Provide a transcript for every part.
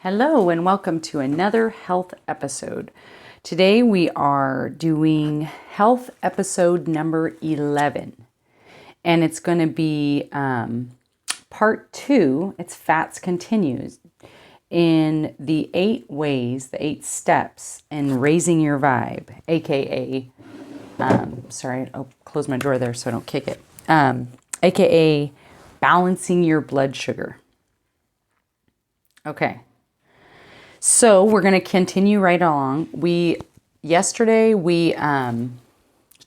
Hello and welcome to another health episode. Today we are doing health episode number 11 and it's going to be part 2. It's fats continues in the 8 ways, the 8 steps in raising your vibe, aka sorry, I'll close my drawer there so I don't kick it, aka balancing your blood sugar. Okay. So we're going to continue right along. Yesterday we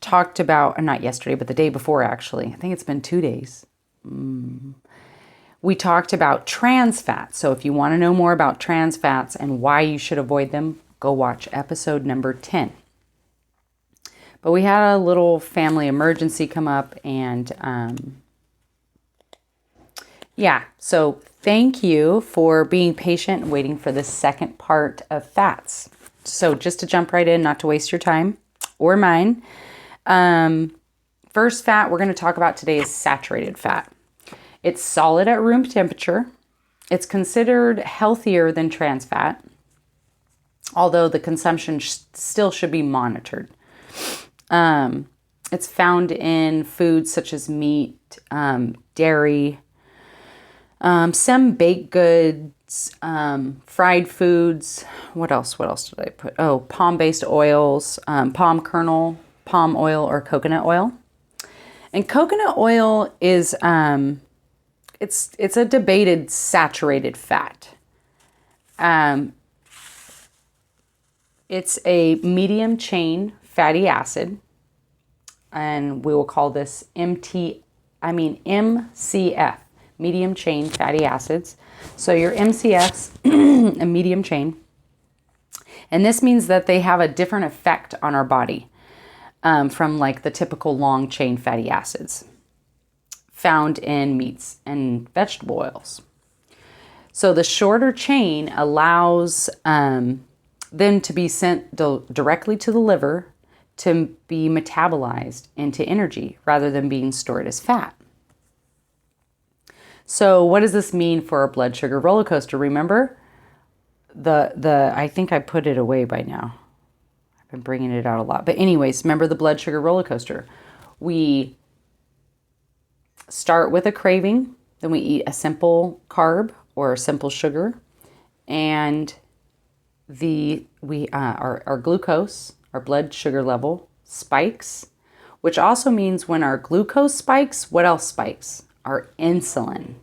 talked about, not yesterday, but the day before actually. I think it's been 2 days. We talked about trans fats. So if you want to know more about trans fats and why you should avoid them, go watch episode number 10. But we had a little family emergency come up and so thank you for being patient and waiting for the second part of fats. So just to jump right in, not to waste your time or mine. First fat we're going to talk about today is saturated fat. It's solid at room temperature. It's considered healthier than trans fat, although the consumption still should be monitored. It's found in foods such as meat, dairy, some baked goods, fried foods. What else did I put? Oh, palm-based oils, palm kernel, palm oil, or coconut oil. And coconut oil is, it's a debated saturated fat. It's a medium chain fatty acid, and we will call this MCF. Medium chain fatty acids. So your MCFs, a medium chain. And this means that they have a different effect on our body from like the typical long chain fatty acids found in meats and vegetable oils. So the shorter chain allows them to be sent directly to the liver to be metabolized into energy rather than being stored as fat. So what does this mean for a blood sugar roller coaster? Remember, I think I put it away by now. I've been bringing it out a lot. But anyways, remember the blood sugar roller coaster. We start with a craving, then we eat a simple carb or a simple sugar, and our glucose, our blood sugar level spikes, which also means when our glucose spikes, what else spikes? Our insulin.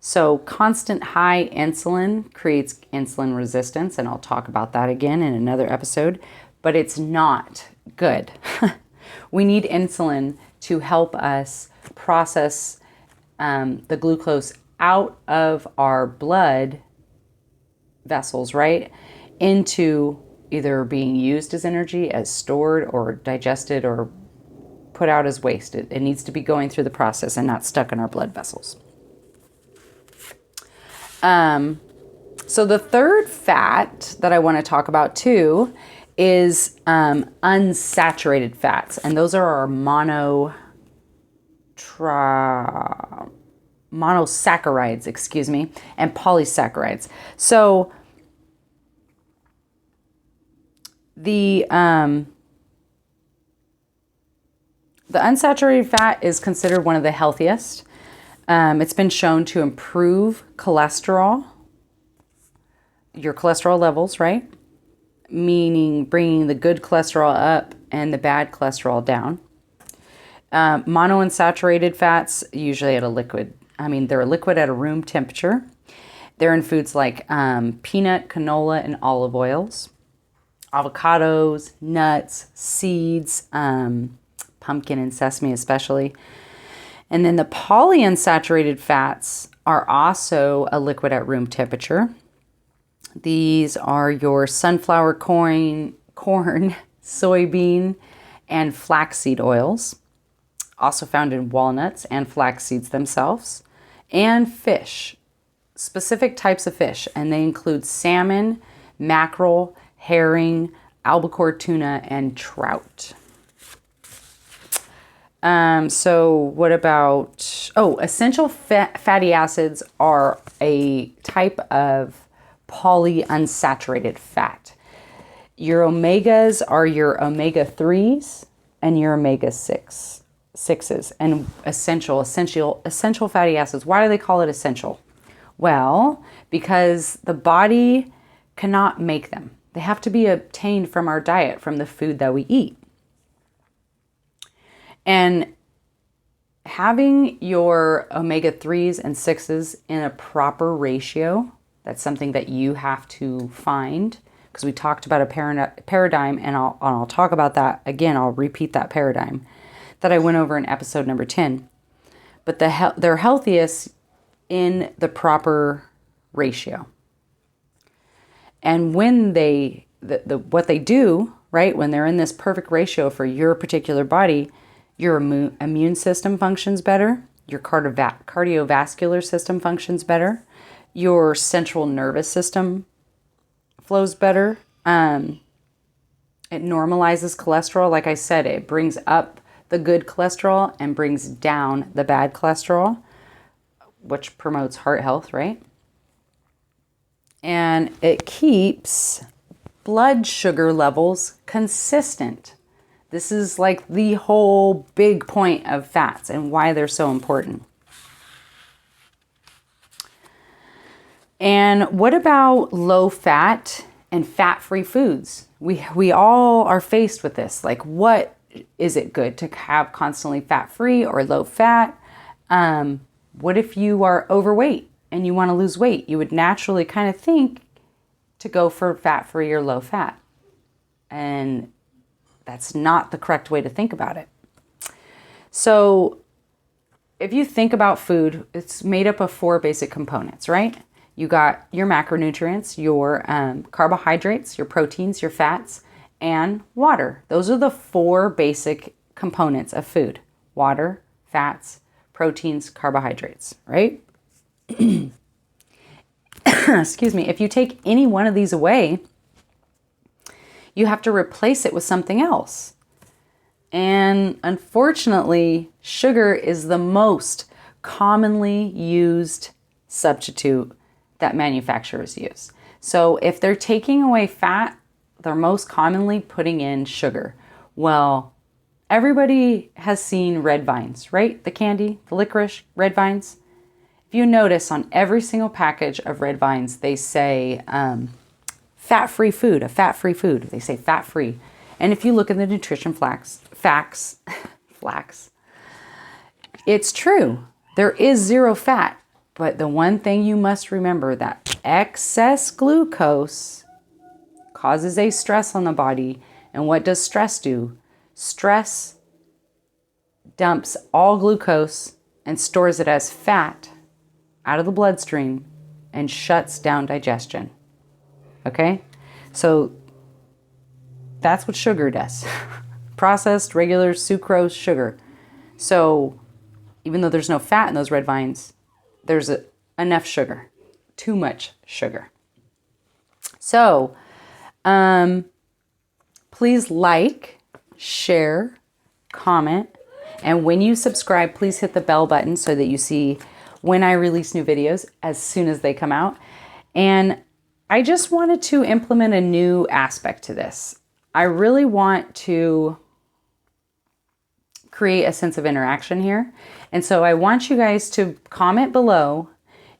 So constant high insulin creates insulin resistance, and I'll talk about that again in another episode, but it's not good. We need insulin to help us process the glucose out of our blood vessels, right? Into either being used as energy, as stored, or digested, or put out as waste. It needs to be going through the process and not stuck in our blood vessels. So the third fat that I want to talk about too is unsaturated fats, and those are our monosaccharides, and polysaccharides. So the unsaturated fat is considered one of the healthiest. It's been shown to improve cholesterol, your cholesterol levels, right? Meaning bringing the good cholesterol up and the bad cholesterol down. Monounsaturated fats, usually at a liquid. They're a liquid at a room temperature. They're in foods like peanut, canola, and olive oils, avocados, nuts, seeds, pumpkin and sesame especially. And then the polyunsaturated fats are also a liquid at room temperature. These are your sunflower, corn, soybean, and flaxseed oils, also found in walnuts and flax seeds themselves, and fish, specific types of fish, and they include salmon, mackerel, herring, albacore tuna, and trout. So what about, essential fatty acids are a type of polyunsaturated fat. Your omegas are your omega-3s and your omega-6s and essential fatty acids. Why do they call it essential? Well, because the body cannot make them. They have to be obtained from our diet, from the food that we eat. And having your omega-3s and 6s in a proper ratio, that's something that you have to find, because we talked about a paradigm, and I'll talk about that again. I'll repeat that paradigm that I went over in episode number 10. But they're healthiest in the proper ratio. And when what they do, right, when they're in this perfect ratio for your particular body, your immune system functions better, your cardiovascular system functions better, your central nervous system flows better. It normalizes cholesterol. Like I said, it brings up the good cholesterol and brings down the bad cholesterol, which promotes heart health, right? And it keeps blood sugar levels consistent. This is like the whole big point of fats and why they're so important. And what about low fat and fat-free foods? We all are faced with this. Like, what is it good to have constantly fat-free or low fat? What if you are overweight and you want to lose weight? You would naturally kind of think to go for fat-free or low fat. And that's not the correct way to think about it. So if you think about food, it's made up of 4 basic components, right? You got your macronutrients, your carbohydrates, your proteins, your fats, and water. Those are the 4 basic components of food. Water, fats, proteins, carbohydrates, right? Excuse me. If you take any one of these away, you have to replace it with something else. And unfortunately, sugar is the most commonly used substitute that manufacturers use. So if they're taking away fat, they're most commonly putting in sugar. Well, everybody has seen red vines, right? The candy, the licorice, red vines. If you notice on every single package of red vines, they say fat-free food, a fat-free food. They say fat-free. And if you look at the nutrition facts, it's true. There is 0 fat. But the one thing you must remember, that excess glucose causes a stress on the body. And what does stress do? Stress dumps all glucose and stores it as fat out of the bloodstream and shuts down digestion. Okay? So that's what sugar does. Processed, regular sucrose sugar. So even though there's no fat in those red vines, there's enough sugar, too much sugar. So, please like, share, comment, and when you subscribe, please hit the bell button so that you see when I release new videos as soon as they come out. And I just wanted to implement a new aspect to this. I really want to create a sense of interaction here. And so I want you guys to comment below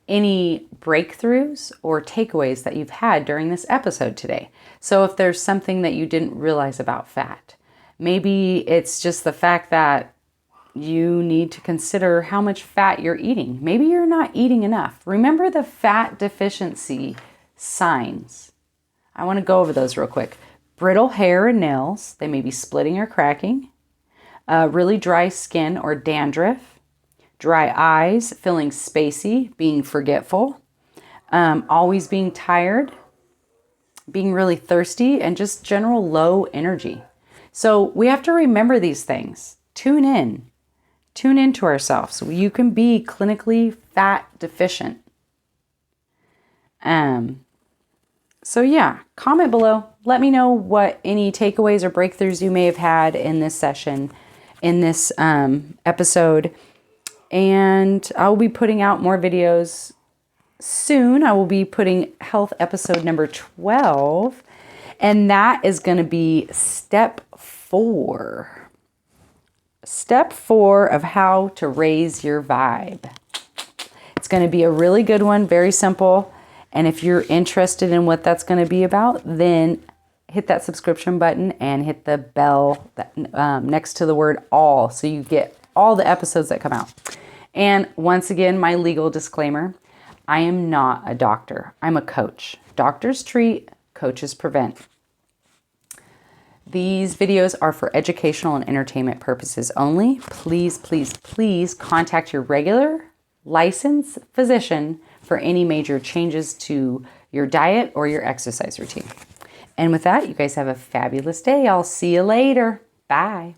any breakthroughs or takeaways that you've had during this episode today. So if there's something that you didn't realize about fat, maybe it's just the fact that you need to consider how much fat you're eating. Maybe you're not eating enough. Remember the fat deficiency signs. I want to go over those real quick. Brittle hair and nails. They may be splitting or cracking. Really dry skin or dandruff. Dry eyes, feeling spacey, being forgetful. Always being tired. Being really thirsty, and just general low energy. So we have to remember these things. Tune in. Tune into ourselves. You can be clinically fat deficient. So yeah, comment below. Let me know what any takeaways or breakthroughs you may have had in this session, in this episode. And I'll be putting out more videos soon I will be putting health episode number 12, and that is going to be step 4. Step 4 of how to raise your vibe. It's going to be a really good one, very simple. And if you're interested in what that's going to be about, then hit that subscription button and hit the bell next to the word all, so you get all the episodes that come out. And once again, my legal disclaimer, I am not a doctor. I'm a coach. Doctors treat, coaches prevent. These videos are for educational and entertainment purposes only. Please, please, please contact your regular licensed physician for any major changes to your diet or your exercise routine. And with that, you guys have a fabulous day. I'll see you later. Bye.